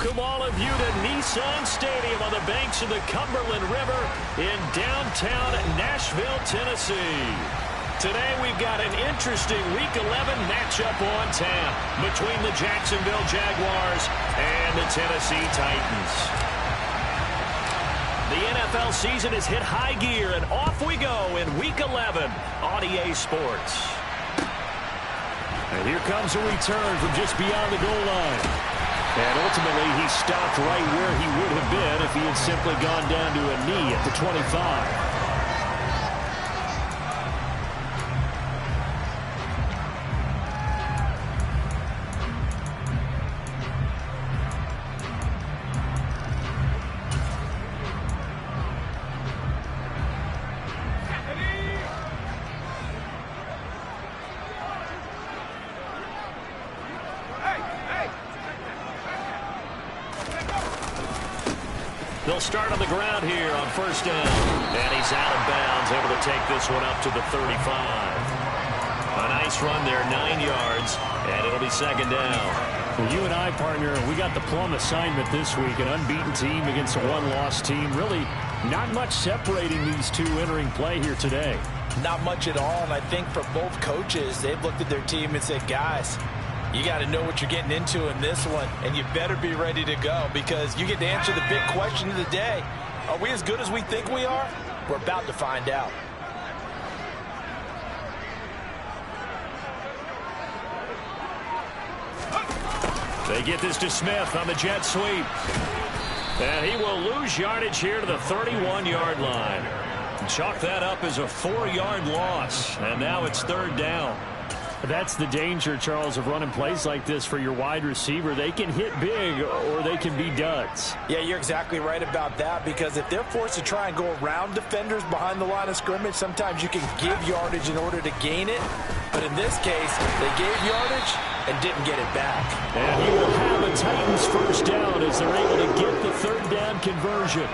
welcome all of you to Nissan Stadium on the banks of the Cumberland River in downtown Nashville, Tennessee. Today we've got an interesting Week 11 matchup on tap between the Jacksonville Jaguars and the Tennessee Titans. The NFL season has hit high gear, and off we go in Week 11 on EA Sports. And here comes a return from just beyond the goal line. And ultimately, he stopped right where he would have been if he had simply gone down to a knee at the 25. They'll start on the ground here on first down. And he's out of bounds, able to take this one up to the 35. A nice run there, 9 yards, and it'll be second down. Well, you and I, partner, we got the plum assignment this week. An unbeaten team against a one-loss team. Really not much separating these two entering play here today. Not much at all, and I think for both coaches, they've looked at their team and said, guys, you got to know what you're getting into in this one, and you better be ready to go because you get to answer the big question of the day. Are we as good as we think we are? We're about to find out. They get this to Smith on the jet sweep. And he will lose yardage here to the 31-yard line. Chalk that up as a 4-yard loss, and now it's third down. That's the danger, Charles, of running plays like this for your wide receiver. They can hit big or they can be duds. Yeah, you're exactly right about that because if they're forced to try and go around defenders behind the line of scrimmage, sometimes you can give yardage in order to gain it. But in this case, they gave yardage and didn't get it back. And he will have a Titans first down as they're able to get the third down conversion.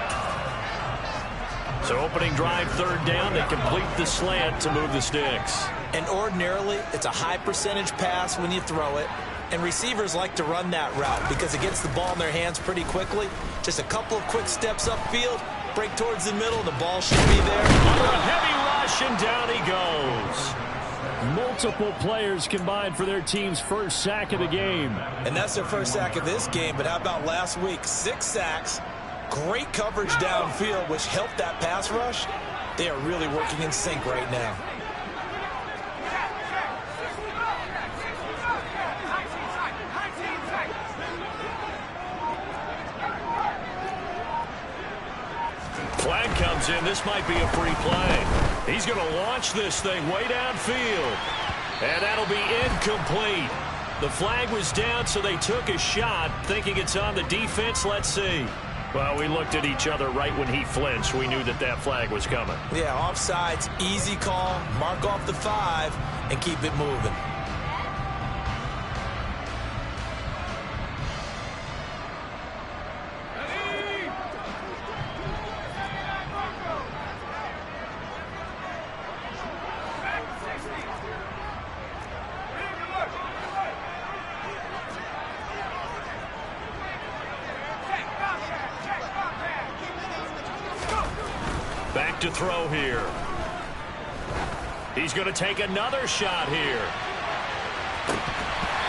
So opening drive, third down, they complete the slant to move the sticks. And ordinarily, it's a high percentage pass when you throw it. And receivers like to run that route because it gets the ball in their hands pretty quickly. Just a couple of quick steps upfield, break towards the middle, the ball should be there. Under a heavy rush, and down he goes. Multiple players combined for their team's first sack of the game. And that's their first sack of this game, but how about last week? 6 sacks, great coverage downfield, which helped that pass rush. They are really working in sync right now. Flag comes in. This might be a free play. He's going to launch this thing way downfield. And that'll be incomplete. The flag was down, so they took a shot, thinking it's on the defense. Let's see. Well, we looked at each other right when he flinched. We knew that that flag was coming. Yeah, offsides, easy call. Mark off the 5 and keep it moving. Back to throw here. He's going to take another shot here.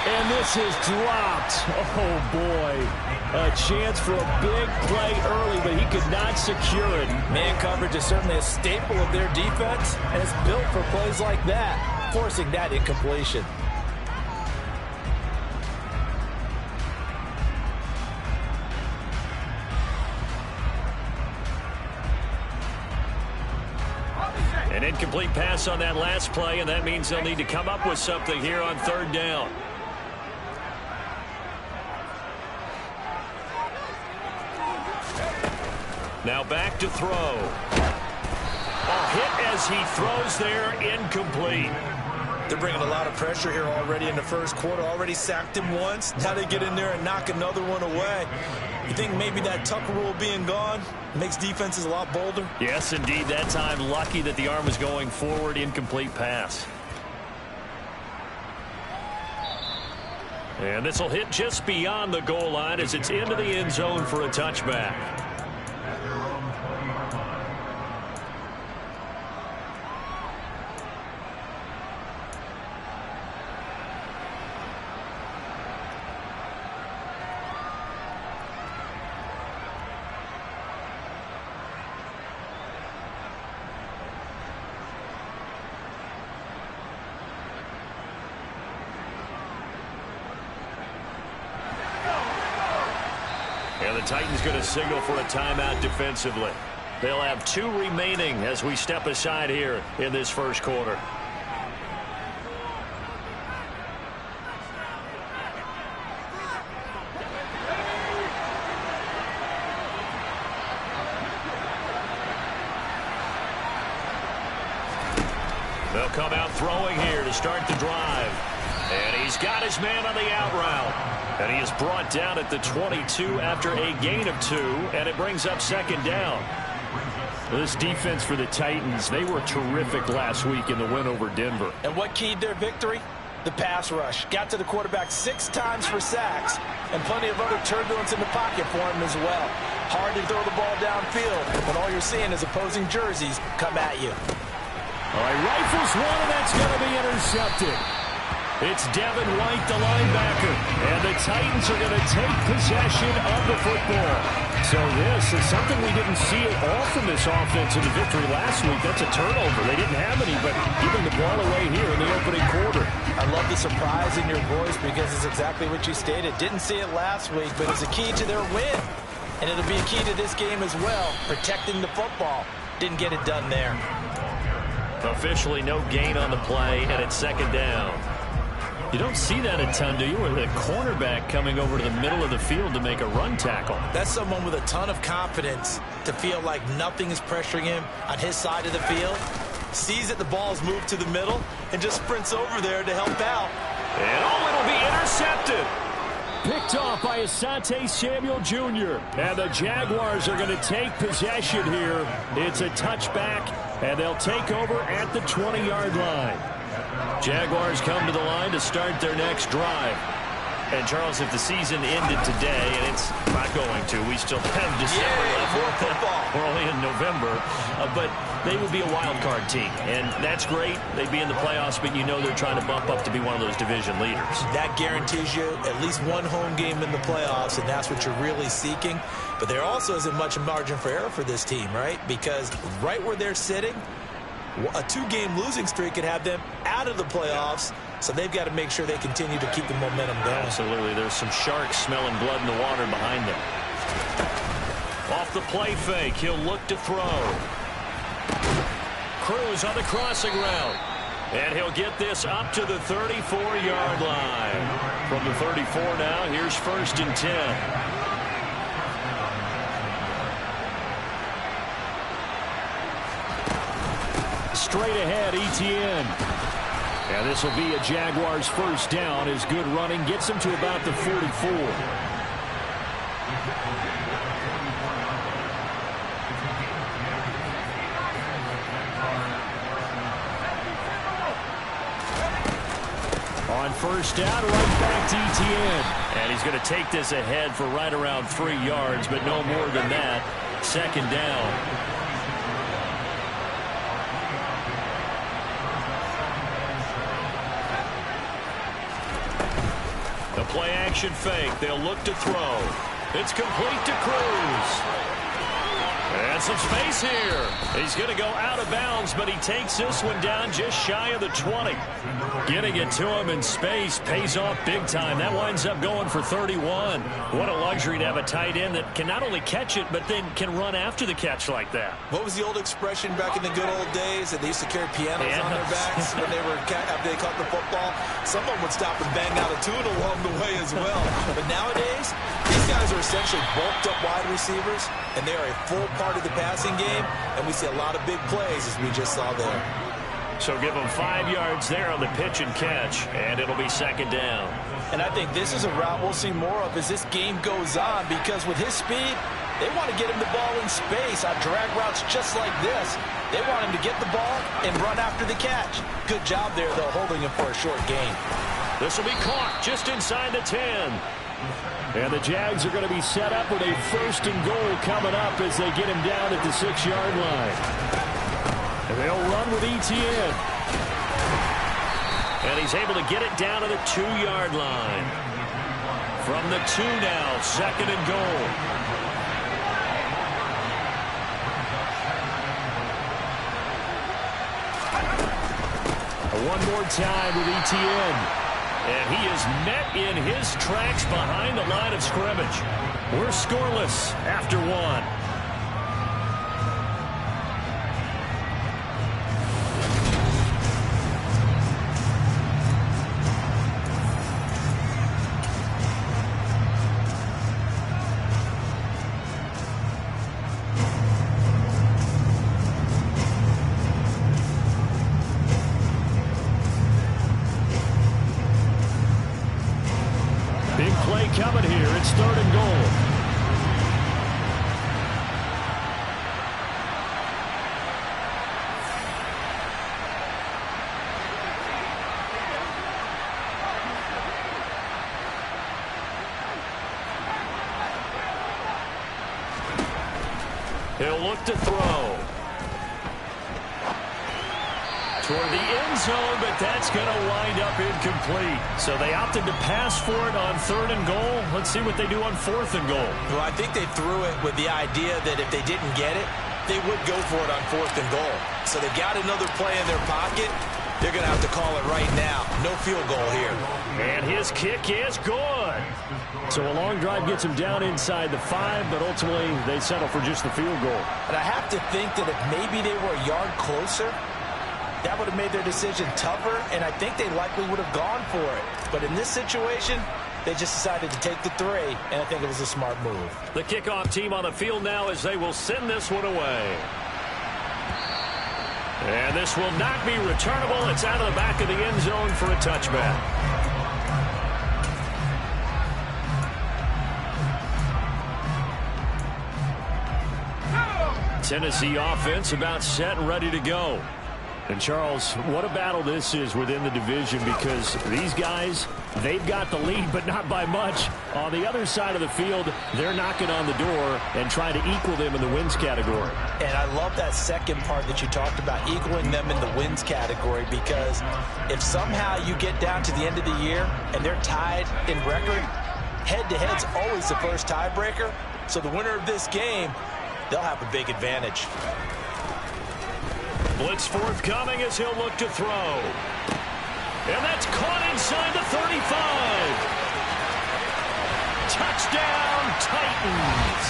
And this is dropped. Oh, boy. A chance for a big play early, but he could not secure it. Man coverage is certainly a staple of their defense, and it's built for plays like that, forcing that incompletion. An incomplete pass on that last play, and that means they'll need to come up with something here on third down. Now back to throw. A hit as he throws there, incomplete. They're bringing a lot of pressure here already in the first quarter. Already sacked him once. Now they get in there and knock another one away. You think maybe that Tucker rule being gone makes defenses a lot bolder? Yes, indeed. That time, lucky that the arm was going forward. Incomplete pass. And this will hit just beyond the goal line as it's into the end zone for a touchback. And the Titans going to signal for a timeout defensively. They'll have 2 remaining as we step aside here in this first quarter. They'll come out throwing here to start the drive. And he's got his man on the out route. And he is brought down at the 22 after a gain of 2, and it brings up second down. This defense for the Titans, they were terrific last week in the win over Denver. And what keyed their victory? The pass rush. Got to the quarterback 6 times for sacks, and plenty of other turbulence in the pocket for him as well. Hard to throw the ball downfield when all you're seeing is opposing jerseys come at you. All right, rifles one, and that's going to be intercepted. It's Devin White, the linebacker, and the Titans are going to take possession of the football. So this is something we didn't see at all from this offense in the victory last week. That's a turnover. They didn't have any, but giving the ball away here in the opening quarter. I love the surprise in your voice because it's exactly what you stated. Didn't see it last week, but it's a key to their win. And it'll be a key to this game as well, protecting the football. Didn't get it done there. Officially no gain on the play, and it's second down. You don't see that a ton, do you? With a cornerback coming over to the middle of the field to make a run tackle. That's someone with a ton of confidence to feel like nothing is pressuring him on his side of the field. Sees that the ball's moved to the middle and just sprints over there to help out. And it'll be intercepted. Picked off by Asante Samuel Jr. And the Jaguars are going to take possession here. It's a touchback, and they'll take over at the 20-yard line. Jaguars come to the line to start their next drive. And, Charles, if the season ended today, and it's not going to, we still have December left. We're only in November. But they would be a wild card team. And that's great. They'd be in the playoffs, but you know they're trying to bump up to be one of those division leaders. That guarantees you at least one home game in the playoffs, and that's what you're really seeking. But there also isn't much margin for error for this team, right? Because right where they're sitting, a 2-game losing streak could have them out of the playoffs, so they've got to make sure they continue to keep the momentum going. Absolutely. There's some sharks smelling blood in the water behind them. Off the play fake, he'll look to throw. Cruz on the crossing route. And he'll get this up to the 34-yard line. From the 34 now, here's 1st and 10. Straight ahead, Etienne. And this will be a Jaguars first down as good running gets them to about the 44. On first down, right back to Etienne. And he's going to take this ahead for right around 3 yards, but no more than that. Second down. The play action fake. They'll look to throw. It's complete to Cruz. And some space here. He's going to go out of bounds, but he takes this one down just shy of the 20. Getting it to him in space pays off big time. That winds up going for 31. What a luxury to have a tight end that can not only catch it, but then can run after the catch like that. What was the old expression back in the good old days that they used to carry pianos on their backs when they were after they caught the football? Someone would stop and bang out a tune along the way as well. But nowadays, these guys are essentially bulked up wide receivers, and they are a full part of the passing game, and we see a lot of big plays as we just saw there. So give them 5 yards there on the pitch and catch, and it'll be second down. And I think this is a route we'll see more of as this game goes on, because with his speed, they want to get him the ball in space on drag routes just like this. They want him to get the ball and run after the catch. Good job there, though, holding him for a short gain. This will be caught just inside the 10. And the Jags are going to be set up with a 1st and goal coming up as they get him down at the 6-yard line. And they'll run with Etienne. And he's able to get it down to the 2-yard line. From the 2 now, 2nd and goal. One more time with Etienne. And he is met in his tracks behind the line of scrimmage. We're scoreless after 1. Coming here, it's 3rd and goal. He'll look to throw. Toward the end zone, but that's going to wind up incomplete. So they opted to pass for it on 3rd and goal. Let's see what they do on 4th and goal. Well, I think they threw it with the idea that if they didn't get it, they would go for it on 4th and goal. So they got another play in their pocket. They're going to have to call it right now. No field goal here. And his kick is good. So a long drive gets him down inside the 5, but ultimately they settle for just the field goal. And I have to think that if maybe they were a yard closer, that would have made their decision tougher, and I think they likely would have gone for it. But in this situation, they just decided to take the 3, and I think it was a smart move. The kickoff team on the field now as they will send this one away. And this will not be returnable. It's out of the back of the end zone for a touchback. Tennessee offense about set and ready to go. And, Charles, what a battle this is within the division because these guys, they've got the lead, but not by much. On the other side of the field, they're knocking on the door and trying to equal them in the wins category. And I love that second part that you talked about, equaling them in the wins category, because if somehow you get down to the end of the year and they're tied in record, head-to-head's always the first tiebreaker. So the winner of this game, they'll have a big advantage. Blitz forthcoming as he'll look to throw. And that's caught inside the 35. Touchdown, Titans.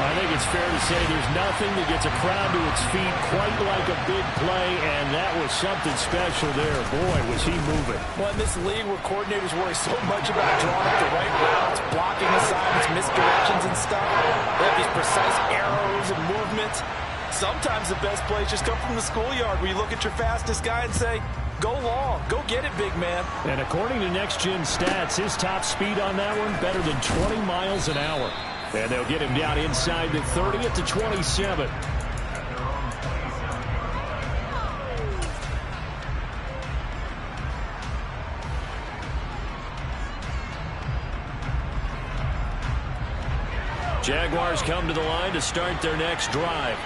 I think it's fair to say there's nothing that gets a crowd to its feet quite like a big play, and that was something special there. Boy, was he moving. Well, in this league where coordinators worry so much about drawing up the right routes, blocking assignments, misdirections and stuff, they have these precise arrows and movements. Sometimes the best plays just come from the schoolyard where you look at your fastest guy and say, go long, go get it, big man. And according to Next Gen Stats, his top speed on that one, better than 20 miles an hour. And they'll get him down inside the 30 at the 27. Jaguars come to the line to start their next drive.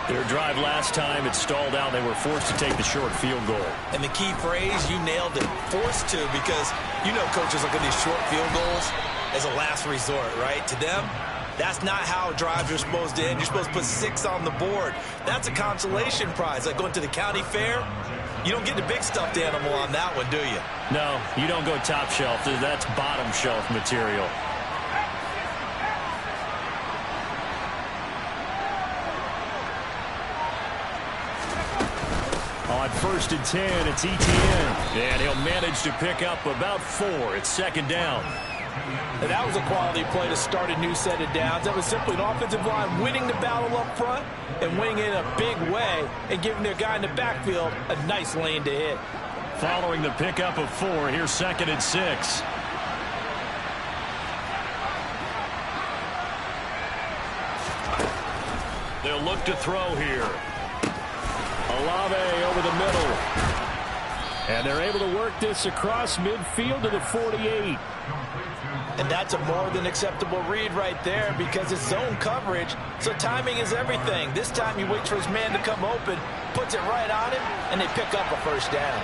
Their drive last time, it stalled out. They were forced to take the short field goal. And the key phrase, you nailed it, forced to, because you know coaches look at these short field goals as a last resort, right? To them, that's not how drives are supposed to end. You're supposed to put 6 on the board. That's a consolation prize. Like going to the county fair, you don't get the big stuffed animal on that one, do you? No, you don't go top shelf. That's bottom shelf material. On 1st and 10, it's Etienne. And he'll manage to pick up about 4. It's 2nd down. And that was a quality play to start a new set of downs. That was simply an offensive line winning the battle up front and winning it in a big way and giving their guy in the backfield a nice lane to hit. Following the pickup of 4, here's 2nd and 6. They'll look to throw here. Olave over the middle. And they're able to work this across midfield to the 48. And that's a more than acceptable read right there because it's zone coverage, so timing is everything. This time he waits for his man to come open, puts it right on him, and they pick up a first down.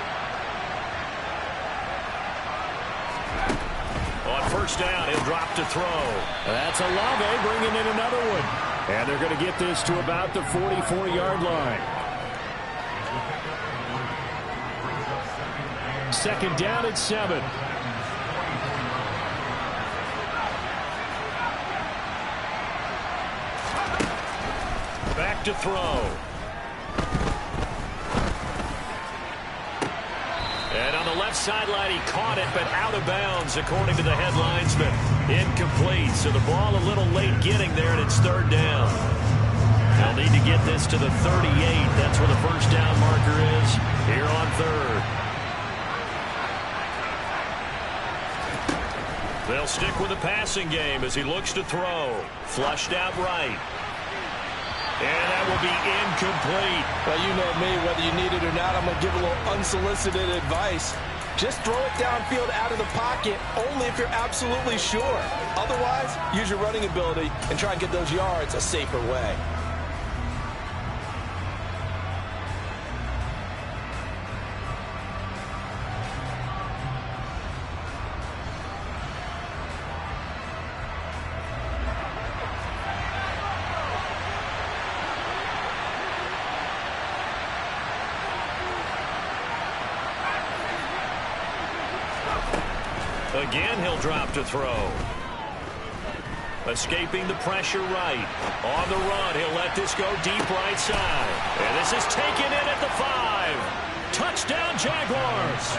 On first down, he'll drop to throw. That's Olave bringing in another one. And they're going to get this to about the 44-yard line. Second down at 7. Back to throw. And on the left sideline, he caught it, but out of bounds, according to the head linesman. Incomplete, so the ball a little late getting there, and it's third down. They'll need to get this to the 38. That's where the first down marker is here on third. They'll stick with the passing game as he looks to throw. Flushed out right. And that will be incomplete. Well, you know me, whether you need it or not, I'm going to give a little unsolicited advice. Just throw it downfield out of the pocket only if you're absolutely sure. Otherwise, use your running ability and try and get those yards a safer way. Again, he'll drop to throw. Escaping the pressure right. On the run, he'll let this go deep right side. And this is taken in at the 5. Touchdown, Jaguars.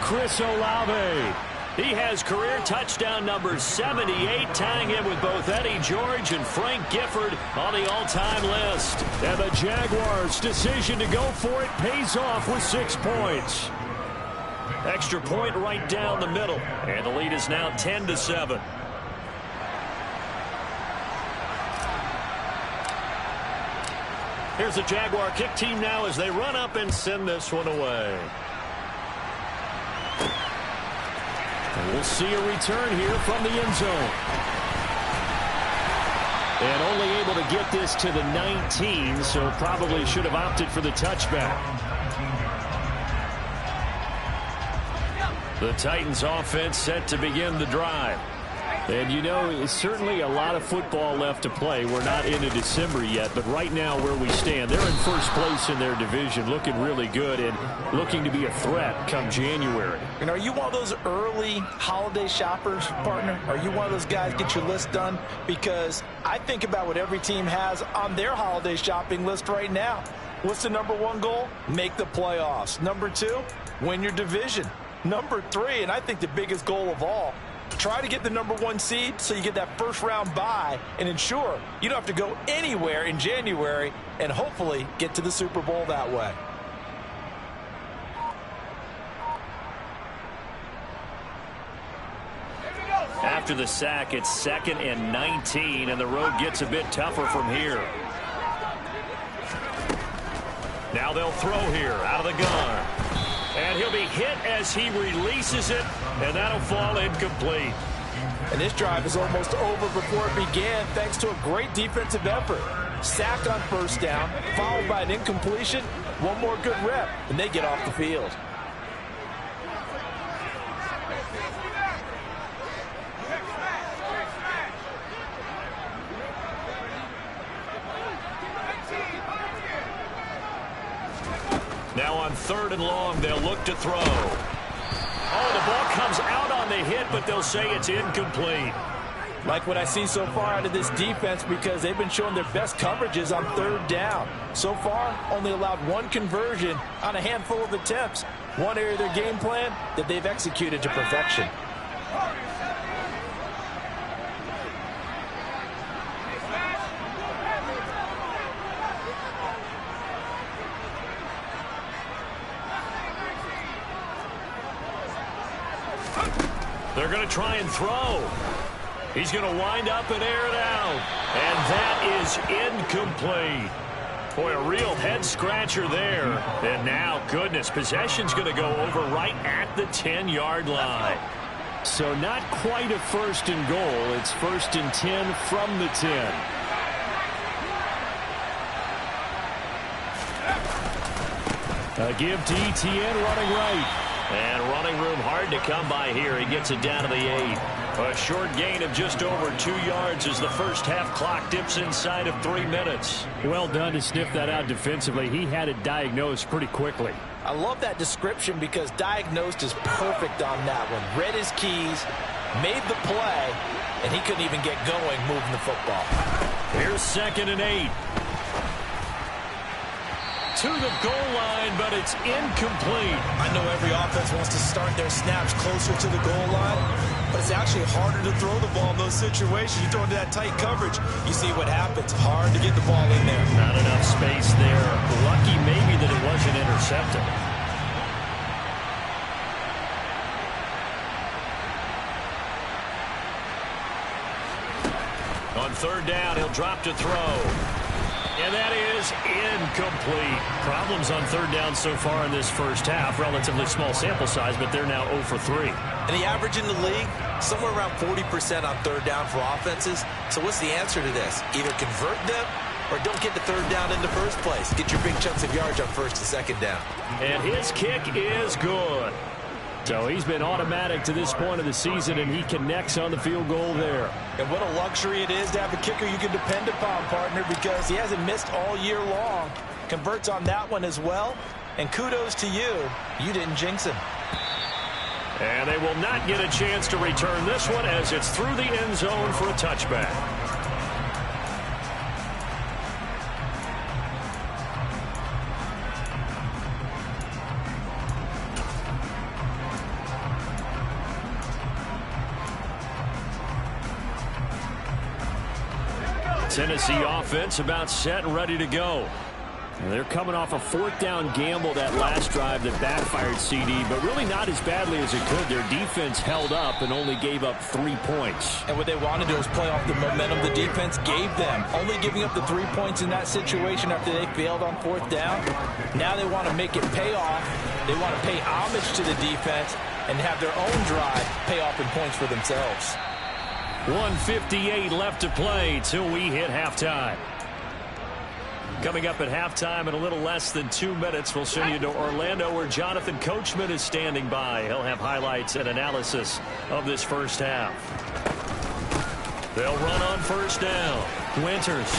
Chris Olave. He has career touchdown number 78, tying him with both Eddie George and Frank Gifford on the all-time list. And the Jaguars' decision to go for it pays off with 6 points. Extra point right down the middle. And the lead is now 10-7. Here's the Jaguar kick team now as they run up and send this one away. And we'll see a return here from the end zone. And only able to get this to the 19, so probably should have opted for the touchback. The Titans offense set to begin the drive. And you know, certainly a lot of football left to play. We're not into December yet, but right now where we stand, they're in first place in their division, looking really good and looking to be a threat come January. And are you one of those early holiday shoppers, partner? Are you one of those guys get your list done? Because I think about what every team has on their holiday shopping list right now. What's the number 1 goal? Make the playoffs. Number 2, win your division. Number 3, and I think the biggest goal of all, try to get the number 1 seed so you get that first round bye and ensure you don't have to go anywhere in January and hopefully get to the Super Bowl that way. After the sack, it's 2nd and 19, and the road gets a bit tougher from here. Now they'll throw here out of the gun. And he'll be hit as he releases it, and that'll fall incomplete. And this drive is almost over before it began thanks to a great defensive effort. Sack on first down, followed by an incompletion. One more good rep, and they get off the field. Now on 3rd and long, they'll look to throw. Oh, the ball comes out on the hit, but they'll say it's incomplete. Like what I see so far out of this defense because they've been showing their best coverages on 3rd down. So far, only allowed 1 conversion on a handful of attempts. One area of their game plan that they've executed to perfection. They're going to try and throw. He's going to wind up and air it out. And that is incomplete. Boy, a real head-scratcher there. And now, goodness, possession's going to go over right at the 10-yard line. So not quite a first and goal. It's first and 10 from the 10. A give to Etienne running right. And running room hard to come by here. He gets it down to the 8. A short gain of just over 2 yards as the first half clock dips inside of 3 minutes. Well done to sniff that out defensively. He had it diagnosed pretty quickly. I love that description because diagnosed is perfect on that one. Read his keys, made the play, and he couldn't even get going moving the football. Here's 2nd and 8. To the goal line, but it's incomplete. I know every offense wants to start their snaps closer to the goal line, but it's actually harder to throw the ball in those situations. You throw into that tight coverage, you see what happens. Hard to get the ball in there. Not enough space there. Lucky maybe that it wasn't intercepted. On 3rd down, he'll drop to throw. And that is incomplete. Problems on 3rd down so far in this first half. Relatively small sample size, but they're now 0 for 3. And the average in the league, somewhere around 40% on 3rd down for offenses. So what's the answer to this? Either convert them or don't get the 3rd down in the first place. Get your big chunks of yards on 1st and 2nd down. And his kick is good. So he's been automatic to this point of the season, and he connects on the field goal there. And what a luxury it is to have a kicker you can depend upon, partner, because he hasn't missed all year long. Converts on that one as well. And kudos to you. You didn't jinx him. And they will not get a chance to return this one as it's through the end zone for a touchback. Tennessee offense about set and ready to go. And they're coming off a 4th down gamble that last drive that backfired CD, but really not as badly as it could. Their defense held up and only gave up 3 points. And what they want to do is play off the momentum the defense gave them. Only giving up the 3 points in that situation after they failed on 4th down. Now they want to make it pay off. They want to pay homage to the defense and have their own drive pay off in points for themselves. 1:58 left to play till we hit halftime. Coming up at halftime in a little less than 2 minutes, we'll send you to Orlando where Jonathan Coachman is standing by. He'll have highlights and analysis of this first half. They'll run on 1st down. Winters.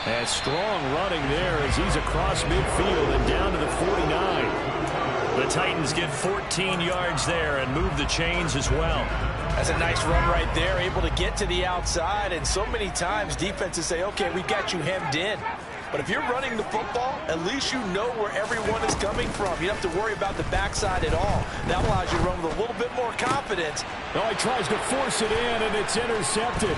And strong running there as he's across midfield and down to the 49. The Titans get 14 yards there and move the chains as well. That's a nice run right there, able to get to the outside. And so many times defenses say, okay, we got you hemmed in. But if you're running the football, at least you know where everyone is coming from. You don't have to worry about the backside at all. That allows you to run with a little bit more confidence. Oh, he tries to force it in, and it's intercepted.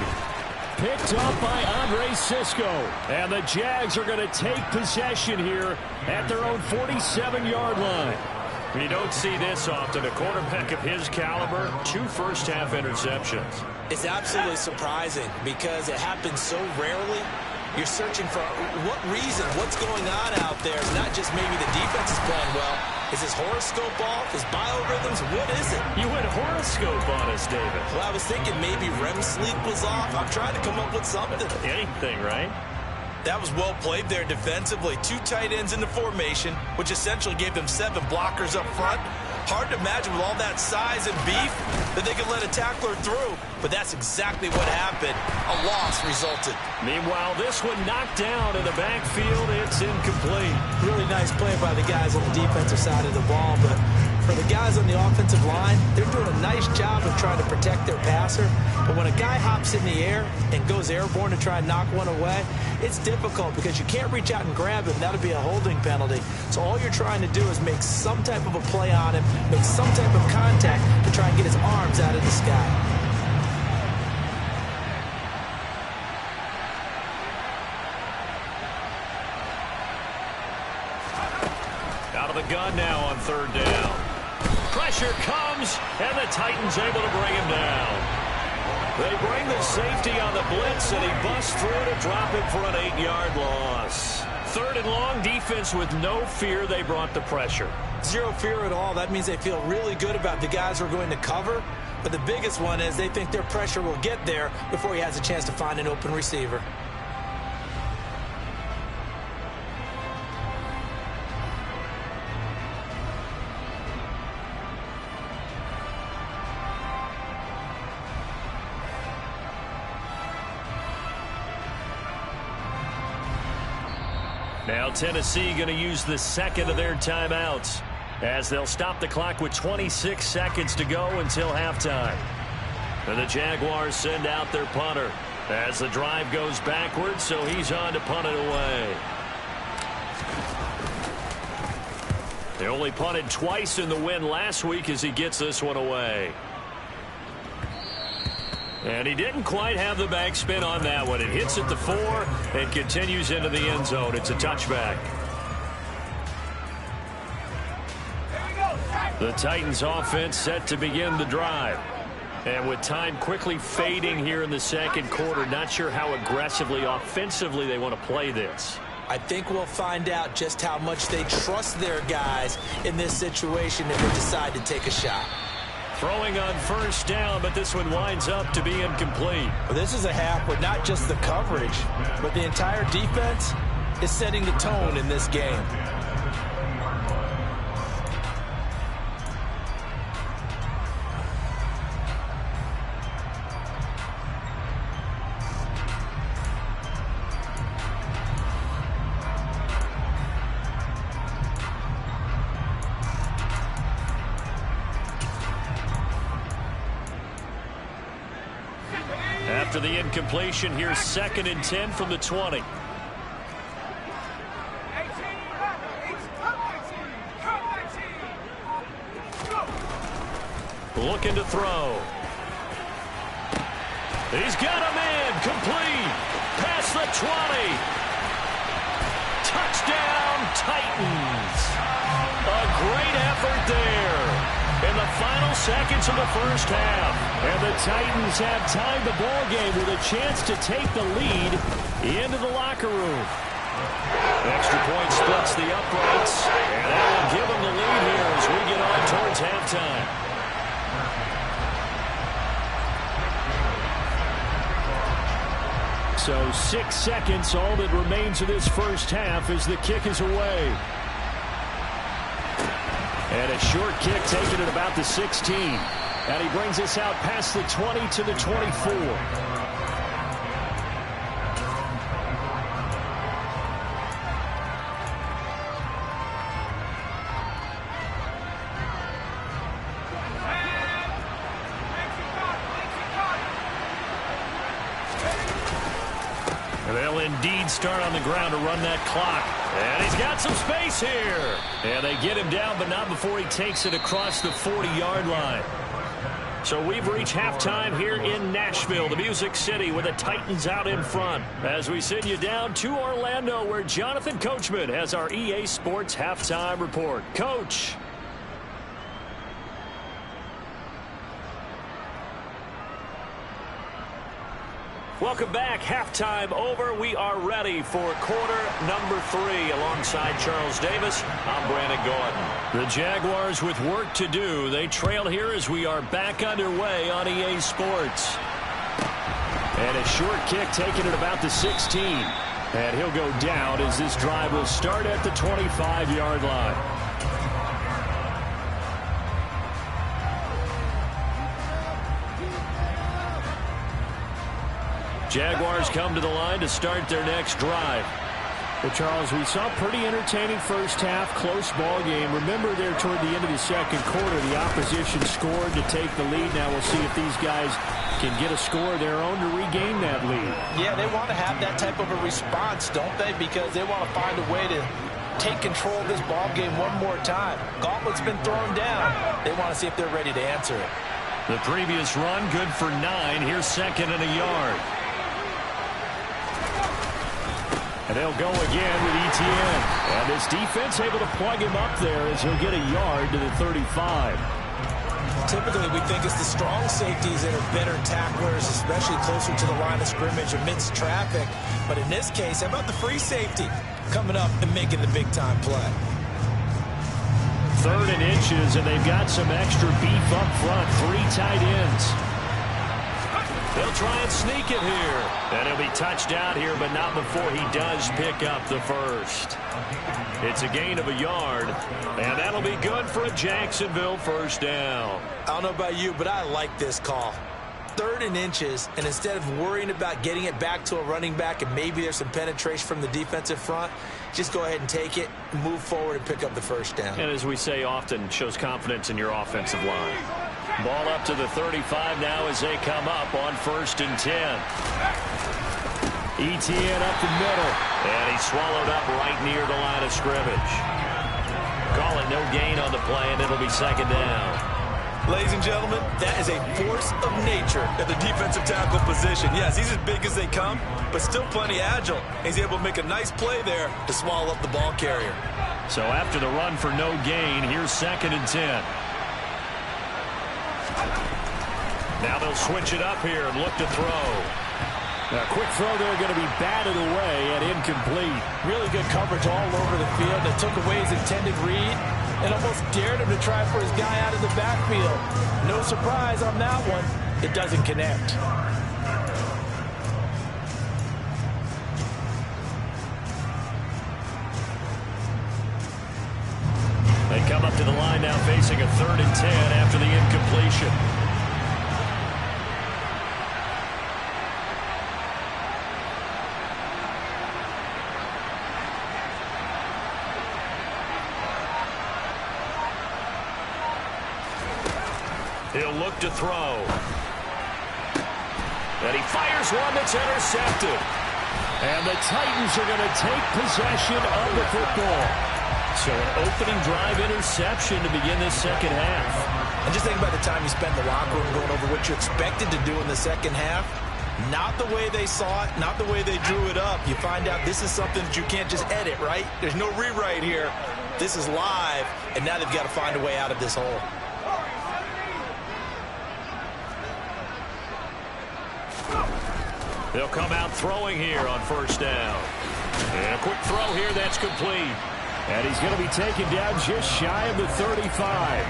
Picked up by Andre Cisco. And the Jags are going to take possession here at their own 47-yard line. You don't see this often. A quarterback of his caliber, 2 first-half interceptions. It's absolutely surprising because it happens so rarely. You're searching for what reason, what's going on out there. It's not just maybe the defense is playing well. Is his horoscope off? His biorhythms? What is it? You went horoscope on us, David. Well, I was thinking maybe REM sleep was off. I'm trying to come up with something. Anything, right? That was well played there defensively. 2 tight ends in the formation, which essentially gave them 7 blockers up front. Hard to imagine with all that size and beef that they could let a tackler through. But that's exactly what happened. A loss resulted. Meanwhile, this one knocked down in the backfield. It's incomplete. Really nice play by the guys on the defensive side of the ball. But for the guys on the offensive line, they're doing a nice job of trying to protect their passer. But when a guy hops in the air and goes airborne to try and knock one away, it's difficult because you can't reach out and grab him. That'll be a holding penalty. So all you're trying to do is make some type of a play on him, make some type of contact to try and get his arms out of the sky. Out of the gun now on 3rd down. Pressure comes, and the Titans able to bring him down. They bring the safety on the blitz, and he busts through to drop him for an 8-yard loss. 3rd and long, defense with no fear. They brought the pressure. Zero fear at all. That means they feel really good about the guys who are going to cover. But the biggest one is they think their pressure will get there before he has a chance to find an open receiver. Now Tennessee going to use the 2nd of their timeouts as they'll stop the clock with 26 seconds to go until halftime. And the Jaguars send out their punter as the drive goes backwards, so he's on to punt it away. They only punted twice in the win last week as he gets this one away. And he didn't quite have the backspin on that one. It hits at the 4 and continues into the end zone. It's a touchback. The Titans offense set to begin the drive. And with time quickly fading here in the 2nd quarter, not sure how aggressively, offensively they want to play this. I think we'll find out just how much they trust their guys in this situation if they decide to take a shot. Throwing on 1st down, but this one winds up to be incomplete. Well, this is a half where not just the coverage, but the entire defense is setting the tone in this game. After the incompletion, here's 2nd and 10 from the 20. Looking to throw. He's got a man complete. Past the 20. Touchdown, Titans. A great effort there in the final seconds of the 1st half. And the Titans have tied the ball game with a chance to take the lead into the locker room. Extra point splits the uprights, and that will give them the lead here as we get on towards halftime. So 6 seconds, all that remains of this 1st half as the kick is away. And a short kick taken at about the 16. And he brings us out past the 20 to the 24. They'll indeed start on the ground to run that clock. And he's got some space here. And they get him down, but not before he takes it across the 40-yard line. So we've reached halftime here in Nashville, the Music City, with the Titans out in front. As we send you down to Orlando, where Jonathan Coachman has our EA Sports halftime report. Coach. Welcome back. Halftime over. We are ready for quarter number 3. Alongside Charles Davis, I'm Brandon Gordon. The Jaguars with work to do. They trail here as we are back underway on EA Sports. And a short kick taken at about the 16. And he'll go down as this drive will start at the 25-yard line. Jaguars come to the line to start their next drive. Well, Charles, we saw a pretty entertaining 1st half, close ball game. Remember there toward the end of the 2nd quarter, the opposition scored to take the lead. Now we'll see if these guys can get a score of their own to regain that lead. Yeah, they want to have that type of a response, don't they? Because they want to find a way to take control of this ball game one more time. Gauntlet's been thrown down. They want to see if they're ready to answer it. The previous run, good for 9. Here's 2nd and a yard. And they'll go again with Etienne. And this defense able to plug him up there as he'll get a yard to the 35. Typically, we think it's the strong safeties that are better tacklers, especially closer to the line of scrimmage amidst traffic. But in this case, how about the free safety coming up and making the big-time play? 3rd and inches, and they've got some extra beef up front. 3 tight ends. They'll try and sneak it here. And he'll be touched out here, but not before he does pick up the first. It's a gain of a yard, and that'll be good for a Jacksonville first down. I don't know about you, but I like this call. 3rd and inches, and instead of worrying about getting it back to a running back and maybe there's some penetration from the defensive front, just go ahead and take it, move forward, and pick up the first down. And as we say often, shows confidence in your offensive line. Ball up to the 35 now as they come up on 1st and 10. Etienne up the middle, and he's swallowed up right near the line of scrimmage. Call it no gain on the play, and it'll be 2nd down. Ladies and gentlemen, that is a force of nature at the defensive tackle position. Yes, he's as big as they come, but still plenty agile. He's able to make a nice play there to swallow up the ball carrier. So after the run for no gain, here's 2nd and 10. Now they'll switch it up here and look to throw. A quick throw there going to be batted away and incomplete. Really good coverage all over the field. They took away his intended read and almost dared him to try for his guy out of the backfield. No surprise on that one. It doesn't connect. They come up to the line now facing a 3rd and 10 after the incompletion. He'll look to throw. And he fires one that's intercepted. And the Titans are going to take possession of the football. So an opening drive interception to begin this 2nd half. And just think about the time you spent in the locker room going over what you expected to do in the 2nd half. Not the way they saw it, not the way they drew it up. You find out this is something that you can't just edit, right? There's no rewrite here. This is live, and now they've got to find a way out of this hole. They'll come out throwing here on 1st down. And a quick throw here that's complete. And he's going to be taken down just shy of the 35.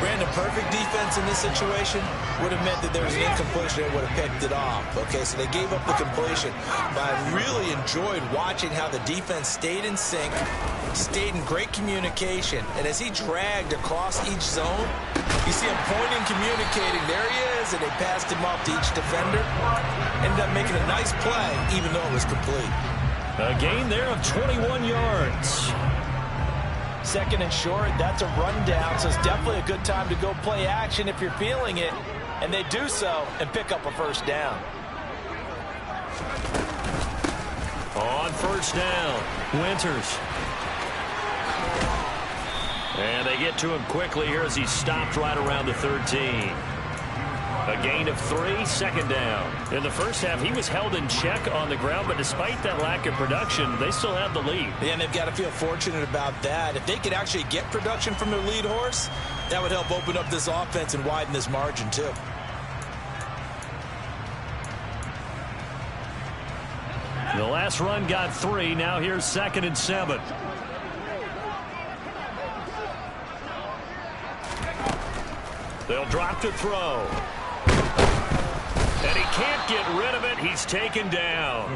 Brandon, perfect defense in this situation would have meant that there was an incompletion that would have picked it off. Okay, so they gave up the completion. But I really enjoyed watching how the defense stayed in sync, stayed in great communication. And as he dragged across each zone, you see him pointing, communicating. There he is, and they passed him off to each defender. Ended up making a nice play, even though it was complete. A gain there of 21 yards. 2nd and short, that's a rundown, so it's definitely a good time to go play action if you're feeling it. And they do so and pick up a 1st down. On 1st down, Winters. And they get to him quickly here as he stopped right around the 13. A gain of 3, 2nd down. In the first half, he was held in check on the ground, but despite that lack of production, they still have the lead. Yeah, and they've got to feel fortunate about that. If they could actually get production from their lead horse, that would help open up this offense and widen this margin, too. The last run got 3. Now here's 2nd and 7. They'll drop to throw. And he can't get rid of it. He's taken down.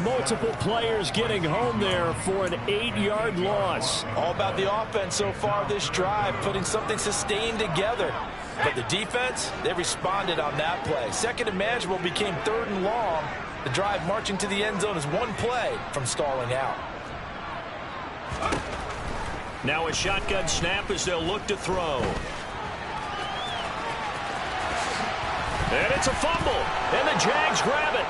Multiple players getting home there for an 8-yard loss. All about the offense so far this drive, putting something sustained together. But the defense, they responded on that play. 2nd and manageable became 3rd and long. The drive marching to the end zone is one play from stalling out. Now a shotgun snap as they'll look to throw. And it's a fumble, and the Jags grab it.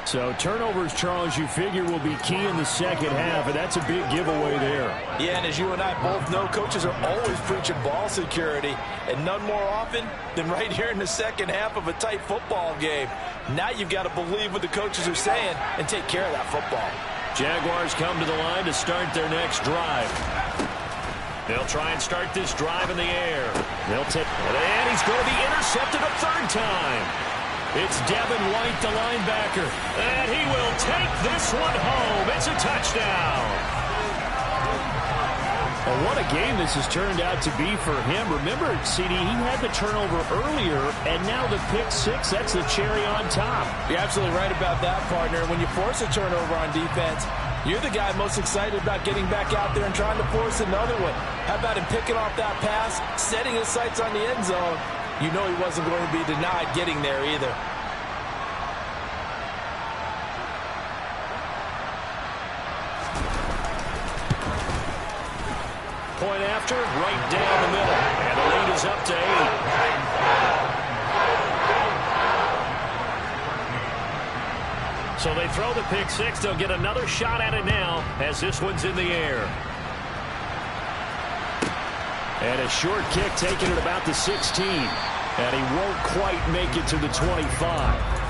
So turnovers, Charles, you figure will be key in the 2nd half, and that's a big giveaway there. Yeah, and as you and I both know, coaches are always preaching ball security, and none more often than right here in the 2nd half of a tight football game. Now you've got to believe what the coaches are saying and take care of that football. Jaguars come to the line to start their next drive. They'll try and start this drive in the air. They'll take it, and he's going to be intercepted a third time. It's Devin White, the linebacker, and he will take this one home. It's a touchdown. Well, what a game this has turned out to be for him. Remember, CD, he had the turnover earlier, and now the pick six, that's the cherry on top. You're absolutely right about that, partner. When you force a turnover on defense, you're the guy most excited about getting back out there and trying to force another one. How about him picking off that pass, setting his sights on the end zone? You know he wasn't going to be denied getting there either. Point after, right down the middle. And the lead is up to 8. So they throw the pick six. They'll get another shot at it now as this one's in the air. And a short kick taken at about the 16. And he won't quite make it to the 25.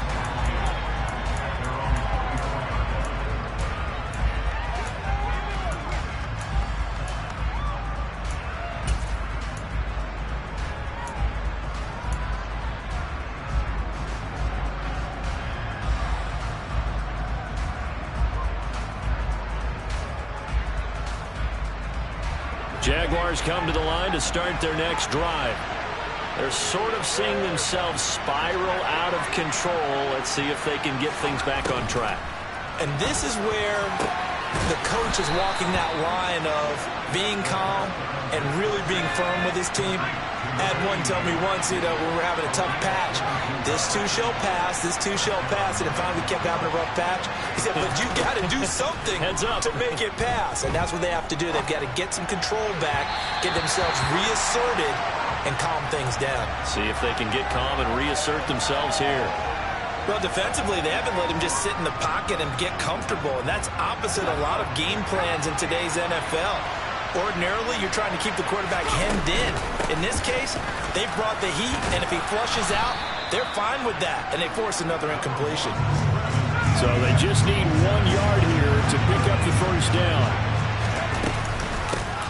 Jaguars come to the line to start their next drive. They're sort of seeing themselves spiral out of control. Let's see if they can get things back on track. And this is where the coach is walking that line of being calm and really being firm with his team. I had one tell me once, when we were having a tough patch, this too shall pass, this too shall pass, and finally we kept having a rough patch. He said, but you got to do something to make it pass, and that's what they have to do. They've got to get some control back, get themselves reasserted, and calm things down. See if they can get calm and reassert themselves here. Well, defensively, they haven't let him just sit in the pocket and get comfortable, and that's opposite a lot of game plans in today's NFL. Ordinarily, you're trying to keep the quarterback hemmed in. In this case, they brought the heat, and if he flushes out, they're fine with that, and they force another incompletion. So they just need 1 yard here to pick up the first down.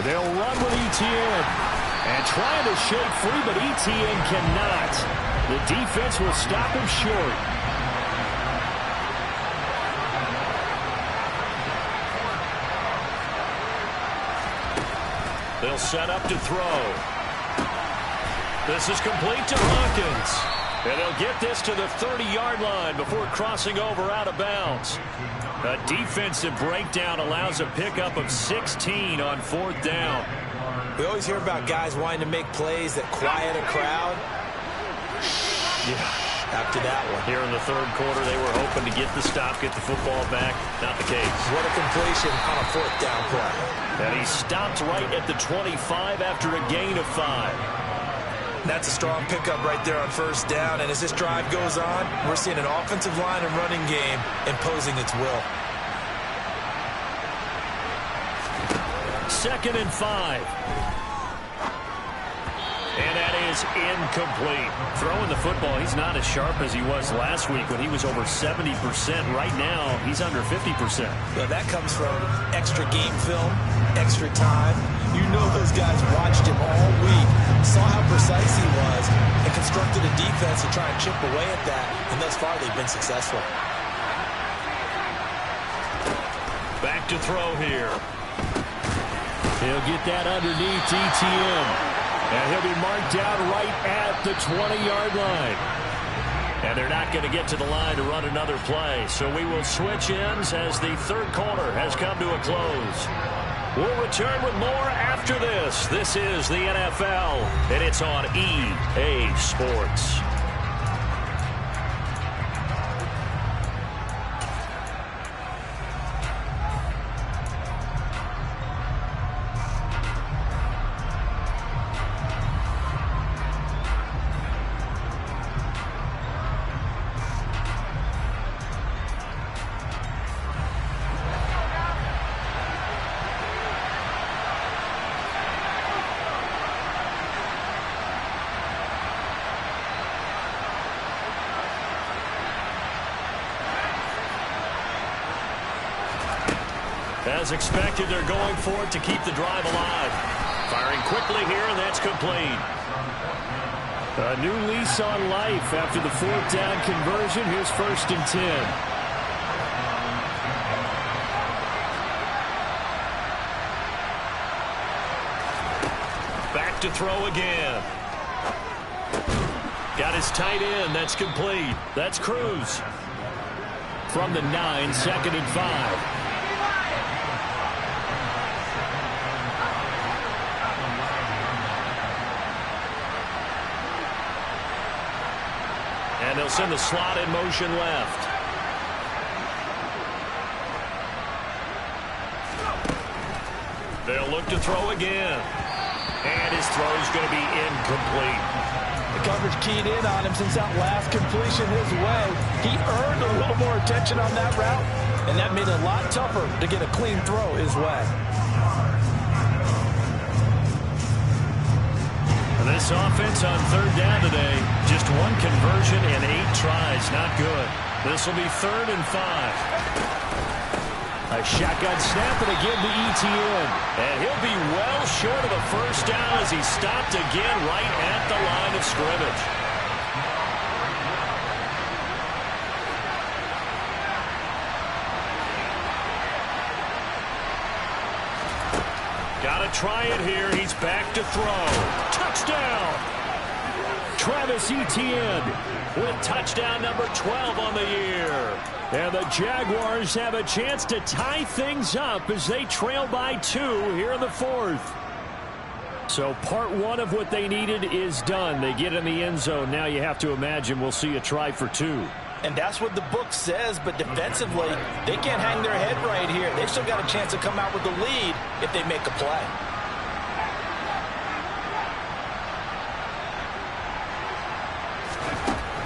They'll run with Etienne. And trying to shake free, but Etienne cannot. The defense will stop him short. They'll set up to throw. This is complete to Hawkins. And they'll get this to the 30-yard line before crossing over out of bounds. A defensive breakdown allows a pickup of 16 on fourth down. We always hear about guys wanting to make plays that quiet a crowd. Yeah. After that one. Here in the third quarter, they were hoping to get the stop, get the football back. Not the case. What a completion on a fourth down play. And he stopped right at the 25 after a gain of 5. That's a strong pickup right there on first down. And as this drive goes on, we're seeing an offensive line and running game imposing its will. 2nd and 5. And that is incomplete. Throwing the football, he's not as sharp as he was last week when he was over 70%. Right now, he's under 50%. Well, that comes from extra game film, extra time. You know those guys watched him all week, saw how precise he was, and constructed a defense to try and chip away at that. And thus far, they've been successful. Back to throw here. He'll get that underneath Etienne. And he'll be marked down right at the 20-yard line. And they're not going to get to the line to run another play. So we will switch ends as the third quarter has come to a close. We'll return with more after this. This is the NFL, and it's on EA Sports. As expected, they're going for it to keep the drive alive. Firing quickly here, and that's complete. A new lease on life after the fourth down conversion. Here's 1st and 10. Back to throw again. Got his tight end. That's complete. That's Cruz. From the 9, 2nd and 5. And they'll send the slot in motion left. They'll look to throw again. And his throw is going to be incomplete. The coverage keyed in on him since that last completion his way. He earned a little more attention on that route, and that made it a lot tougher to get a clean throw his way. This offense on 3rd down today, just 1 conversion and 8 tries. Not good. This will be 3rd and 5. A shotgun snap and again to Etienne. And he'll be well short of the 1st down as he stopped again right at the line of scrimmage. Got to try it here. He's back to throw. Touchdown! Travis Etienne with touchdown number 12 on the year. And the Jaguars have a chance to tie things up as they trail by 2 here in the 4th. So part 1 of what they needed is done. They get in the end zone. Now you have to imagine we'll see a try for 2. And that's what the book says, but defensively, they can't hang their head right here. They've still got a chance to come out with the lead if they make a play.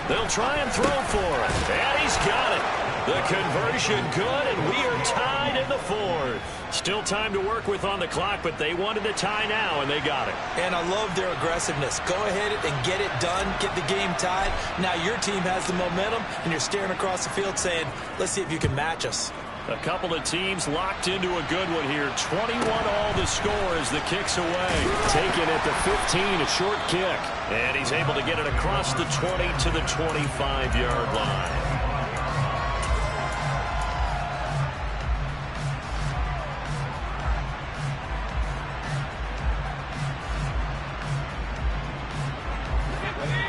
They'll try and throw for it. And he's got it. The conversion good, and we are tied in the 4th. Still time to work with on the clock, but they wanted the tie now, and they got it. And I love their aggressiveness. Go ahead and get it done, get the game tied. Now your team has the momentum, and you're staring across the field saying, let's see if you can match us. A couple of teams locked into a good one here. 21-all the score as the kick's away. Taken at the 15, a short kick. And he's able to get it across the 20 to the 25-yard line.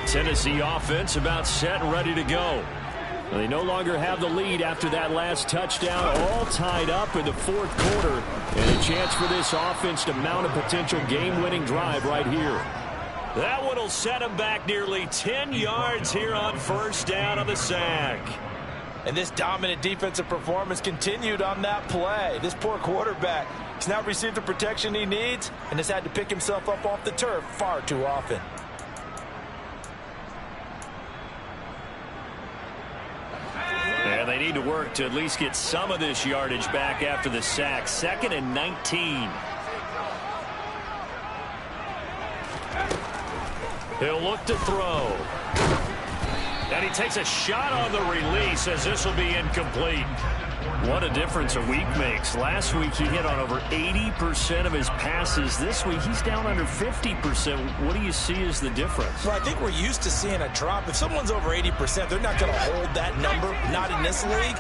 Tennessee offense about set and ready to go. They no longer have the lead after that last touchdown, all tied up in the 4th quarter. And a chance for this offense to mount a potential game-winning drive right here. That one will set him back nearly 10 yards here on 1st down on the sack. And this dominant defensive performance continued on that play. This poor quarterback has now received the protection he needs and has had to pick himself up off the turf far too often. And they need to work to at least get some of this yardage back after the sack. 2nd and 19. He'll look to throw. And he takes a shot on the release as this will be incomplete. What a difference a week makes. Last week he hit on over 80% of his passes. This week he's down under 50%. What do you see as the difference? Well, I think we're used to seeing a drop. If someone's over 80%, they're not going to hold that number, not in this league.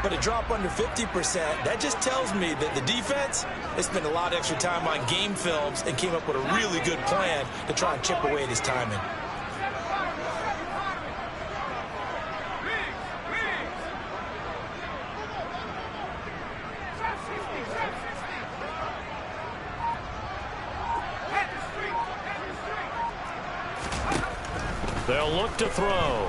But a drop under 50%, that just tells me that the defense has spent a lot of extra time on game films and came up with a really good plan to try and chip away at his timing. They'll look to throw.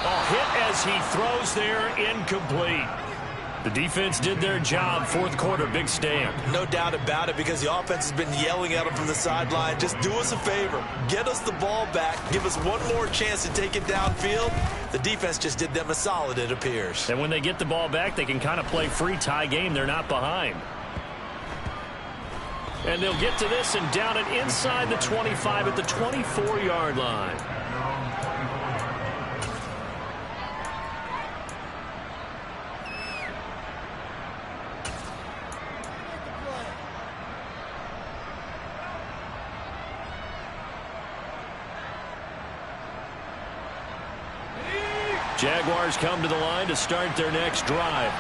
A hit as he throws there, incomplete. The defense did their job. 4th quarter, big stand. No doubt about it, because the offense has been yelling at him from the sideline. Just do us a favor. Get us the ball back. Give us one more chance to take it downfield. The defense just did them a solid, it appears. And when they get the ball back, they can kind of play free tie game. They're not behind. And they'll get to this and down it inside the 25 at the 24-yard line. Jaguars come to the line to start their next drive.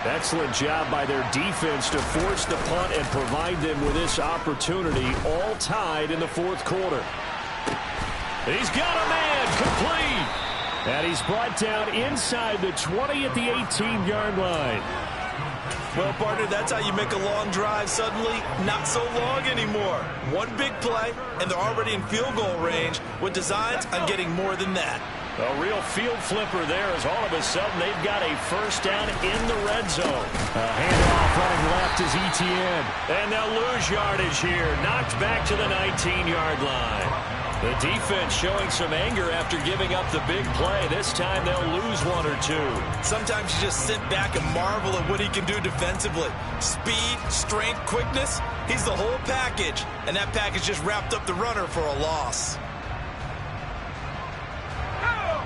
Excellent job by their defense to force the punt and provide them with this opportunity, all tied in the fourth quarter. He's got a man, complete. And he's brought down inside the 20 at the 18-yard line. Well, partner, that's how you make a long drive suddenly not so long anymore. One big play, and they're already in field goal range with designs on getting more than that. A real field flipper there as all of a sudden they've got a first down in the red zone. A handoff running left is Etienne. And they'll lose yardage here. Knocked back to the 19-yard line. The defense showing some anger after giving up the big play. This time they'll lose one or two. Sometimes you just sit back and marvel at what he can do defensively. Speed, strength, quickness. He's the whole package. And that package just wrapped up the runner for a loss.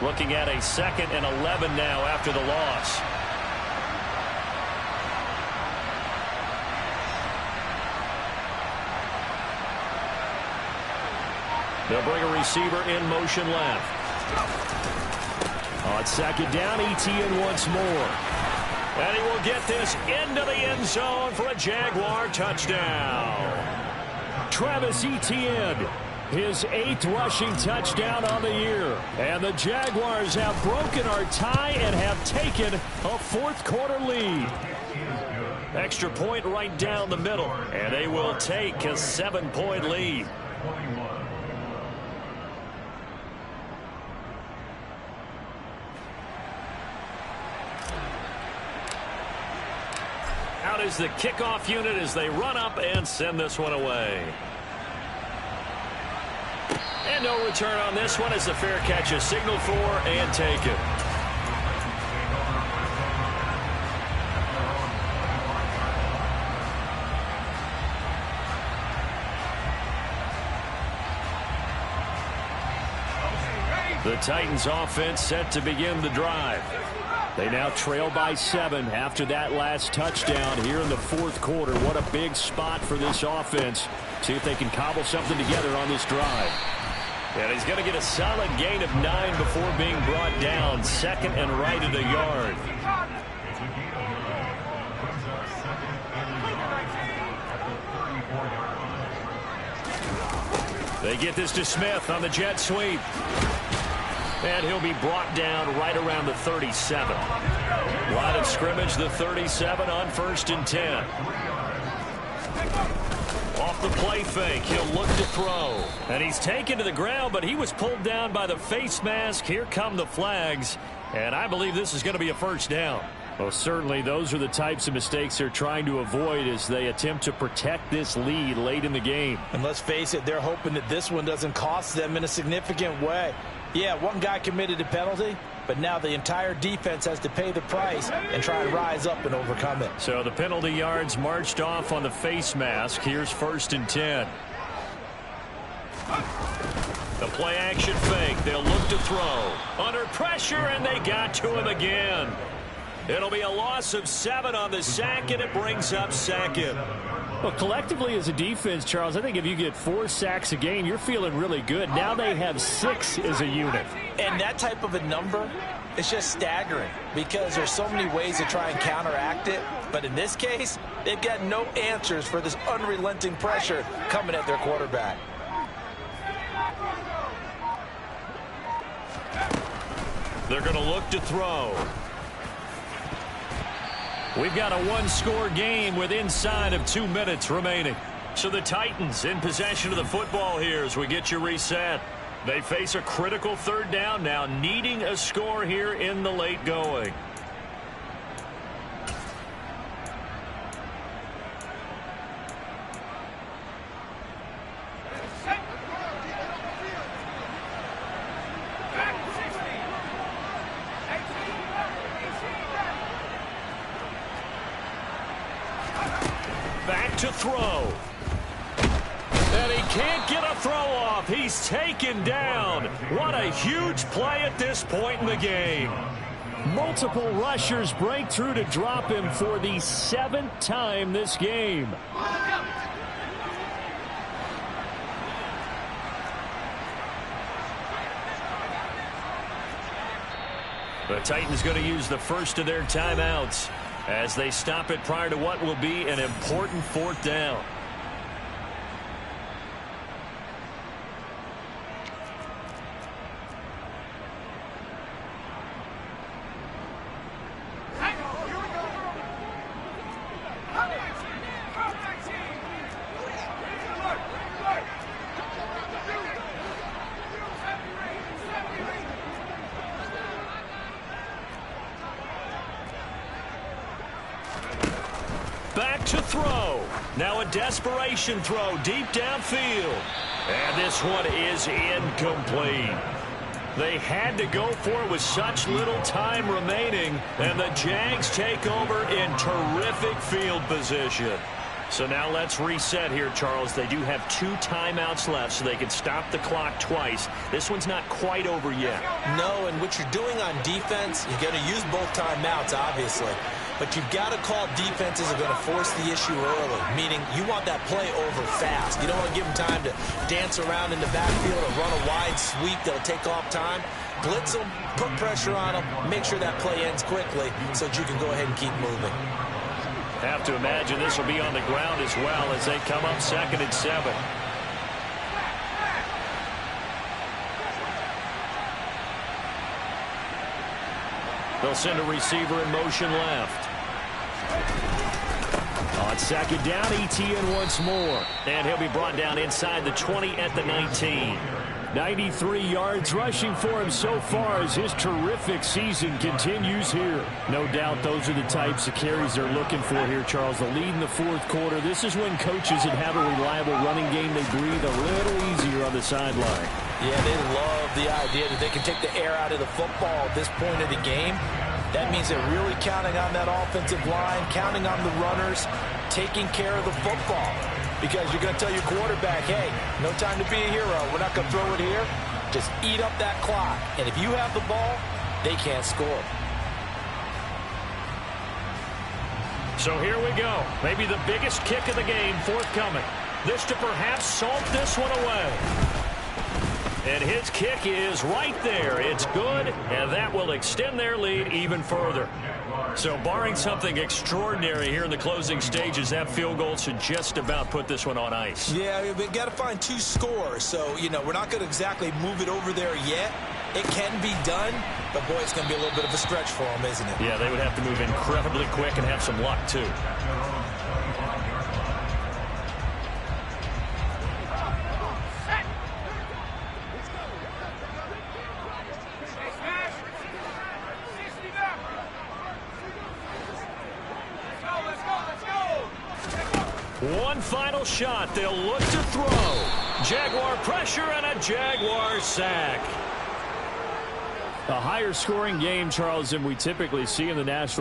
Looking at a 2nd and 11 now after the loss. They'll bring a receiver in motion left. On 2nd down, Etienne once more. And he will get this into the end zone for a Jaguar touchdown. Travis Etienne, his 8th rushing touchdown on the year. And the Jaguars have broken our tie and have taken a fourth quarter lead. Extra point right down the middle. And they will take a 7-point lead. Out is the kickoff unit as they run up and send this one away. And no return on this one as the fair catch is signaled for and taken. The Titans offense set to begin the drive. They now trail by 7 after that last touchdown here in the fourth quarter. What a big spot for this offense. See if they can cobble something together on this drive. And he's going to get a solid gain of 9 before being brought down. 2nd and right at a yard. They get this to Smith on the jet sweep. And he'll be brought down right around the 37. Line of scrimmage, the 37 on 1st and 10. Off the play fake, he'll look to throw. And he's taken to the ground, but he was pulled down by the face mask. Here come the flags. And I believe this is going to be a first down. Well, certainly those are the types of mistakes they're trying to avoid as they attempt to protect this lead late in the game. And let's face it, they're hoping that this one doesn't cost them in a significant way. Yeah, one guy committed a penalty, but now the entire defense has to pay the price and try and rise up and overcome it. So the penalty yards marched off on the face mask. Here's 1st and 10. The play action fake. They'll look to throw. Under pressure, and they got to him again. It'll be a loss of 7 on the sack, and it brings up 2nd. Well, collectively as a defense, Charles, I think if you get 4 sacks a game, you're feeling really good. Now they have 6 as a unit. And that type of a number is just staggering because there's so many ways to try and counteract it. But in this case, they've got no answers for this unrelenting pressure coming at their quarterback. They're going to look to throw. We've got a 1-score game with inside of 2 minutes remaining. So the Titans in possession of the football here as we get you reset. They face a critical 3rd down now, needing a score here in the late going. Back to throw. And he can't get a throw off. He's taken down. What a huge play at this point in the game. Multiple rushers break through to drop him for the 7th time this game. The Titans going to use the first of their timeouts as they stop it prior to what will be an important fourth down. Back to throw. Now a desperation throw deep downfield. And this one is incomplete. They had to go for it with such little time remaining, and the Jags take over in terrific field position. So now let's reset here, Charles. They do have 2 timeouts left, so they can stop the clock twice. This one's not quite over yet. No, and what you're doing on defense, you're going to use both timeouts, obviously. But you've got to call defenses are going to force the issue early, meaning you want that play over fast. You don't want to give them time to dance around in the backfield or run a wide sweep that'll take off time. Blitz them, put pressure on them, make sure that play ends quickly so that you can go ahead and keep moving. Have to imagine this will be on the ground as well as they come up 2nd and 7. They'll send a receiver in motion left. On 2nd down, Etienne once more. And he'll be brought down inside the 20 at the 19. 93 yards rushing for him so far as his terrific season continues here. No doubt those are the types of carries they're looking for here, Charles. The lead in the 4th quarter. This is when coaches that have a reliable running game, they breathe a little easier on the sideline. Yeah, they love the idea that they can take the air out of the football at this point of the game. That means they're really counting on that offensive line, counting on the runners, taking care of the football. Because you're going to tell your quarterback, hey, no time to be a hero. We're not going to throw it here. Just eat up that clock. And if you have the ball, they can't score. So here we go. Maybe the biggest kick of the game forthcoming. This to perhaps salt this one away. And his kick is right there. It's good, and that will extend their lead even further. So barring something extraordinary here in the closing stages, that field goal should just about put this one on ice. Yeah, we've got to find 2 scores. So, you know, we're not going to exactly move it over there yet. It can be done, but, boy, it's going to be a little bit of a stretch for them, isn't it? Yeah, they would have to move incredibly quick and have some luck, too. One final shot. They'll look to throw. Jaguar pressure and a Jaguar sack. A higher scoring game, Charles, than we typically see in the National